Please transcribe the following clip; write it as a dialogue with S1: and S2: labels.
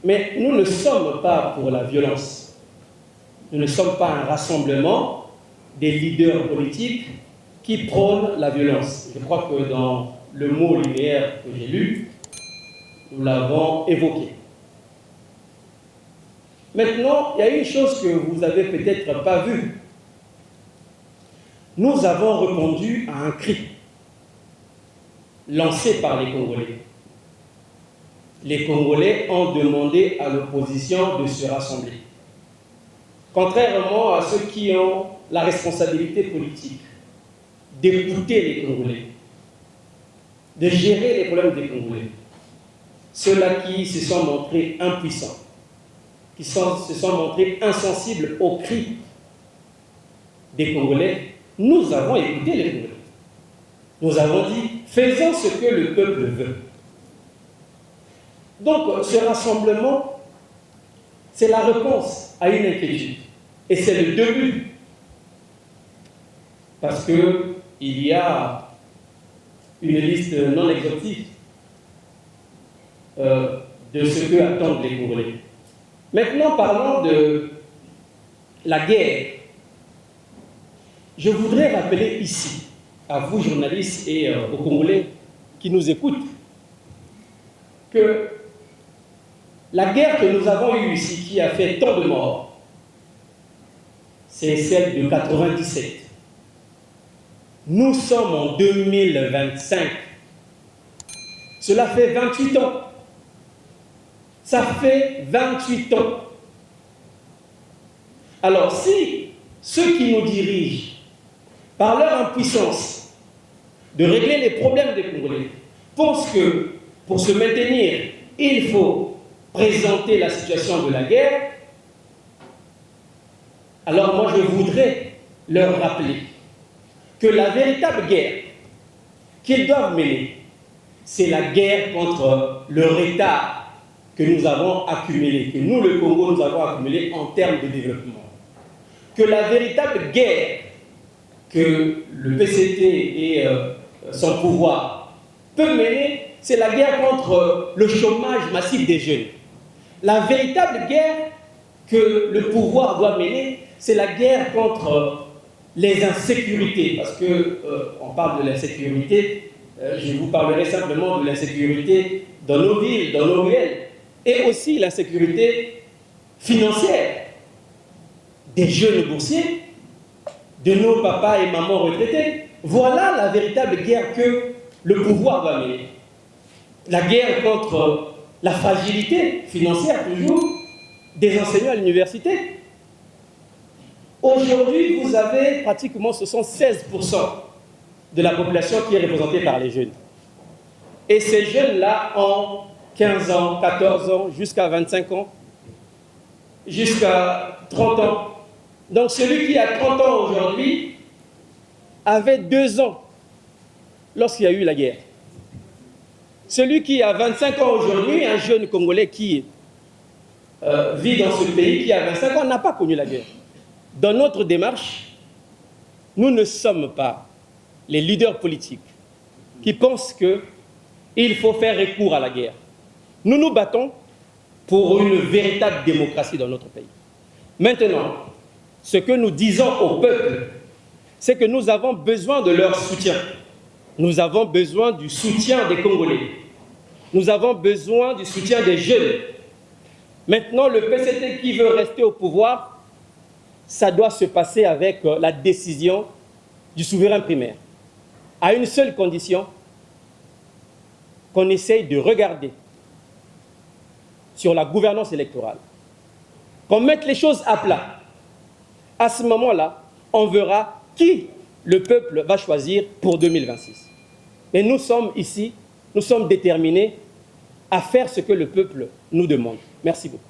S1: Mais nous ne sommes pas pour la violence. Nous ne sommes pas un rassemblement des leaders politiques qui prônent la violence. Je crois que dans le mot linéaire que j'ai lu, nous l'avons évoqué. Maintenant, il y a une chose que vous n'avez peut-être pas vue. Nous avons répondu à un cri lancé par les Congolais. Les Congolais ont demandé à l'opposition de se rassembler. Contrairement à ceux qui ont la responsabilité politique d'écouter les Congolais, de gérer les problèmes des Congolais, ceux-là qui se sont montrés impuissants, qui se sont montrés insensibles aux cris des Congolais, nous avons écouté les Congolais. Nous avons dit, faisons ce que le peuple veut. Donc, ce rassemblement, c'est la réponse à une inquiétude. Et c'est le début. Parce qu'il y a une liste non exhaustive de ce que attendent les Congolais. Maintenant, parlons de la guerre. Je voudrais rappeler ici, à vous journalistes et aux Congolais qui nous écoutent, que la guerre que nous avons eue ici, qui a fait tant de morts, c'est celle de 97. Nous sommes en 2025. Cela fait 28 ans. Ça fait 28 ans. Alors, si ceux qui nous dirigent, par leur impuissance de régler les problèmes des Congolais, pensent que pour se maintenir, il faut présenter la situation de la guerre, alors moi je voudrais leur rappeler que la véritable guerre qu'ils doivent mener, c'est la guerre contre le retard que nous avons accumulé, que nous, le Congo, nous avons accumulé en termes de développement. Que la véritable guerre que le PCT et son pouvoir peuvent mener, c'est la guerre contre le chômage massif des jeunes. La véritable guerre que le pouvoir doit mener, c'est la guerre contre les insécurités. Parce qu'on parle de l'insécurité, je vous parlerai simplement de l'insécurité dans nos villes, dans nos ruelles, et aussi l'insécurité financière des jeunes boursiers, de nos papas et mamans retraités. Voilà la véritable guerre que le pouvoir doit mener. La guerre contre la fragilité financière, toujours, des enseignants à l'université. Aujourd'hui, vous avez pratiquement 76% de la population qui est représentée par les jeunes. Et ces jeunes-là ont 15 ans, 14 ans, jusqu'à 25 ans, jusqu'à 30 ans. Donc celui qui a 30 ans aujourd'hui avait 2 ans lorsqu'il y a eu la guerre. Celui qui a 25 ans aujourd'hui, un jeune Congolais qui vit dans ce pays, qui a 25 ans, n'a pas connu la guerre. Dans notre démarche, nous ne sommes pas les leaders politiques qui pensent qu'il faut faire recours à la guerre. Nous nous battons pour une véritable démocratie dans notre pays. Maintenant, ce que nous disons au peuple, c'est que nous avons besoin de leur soutien. Nous avons besoin du soutien des Congolais. Nous avons besoin du soutien des jeunes. Maintenant, le PCT qui veut rester au pouvoir, ça doit se passer avec la décision du souverain primaire. À une seule condition, qu'on essaye de regarder sur la gouvernance électorale, qu'on mette les choses à plat. À ce moment-là, on verra qui le peuple va choisir pour 2026. Mais nous sommes ici, nous sommes déterminés à faire ce que le peuple nous demande. Merci beaucoup.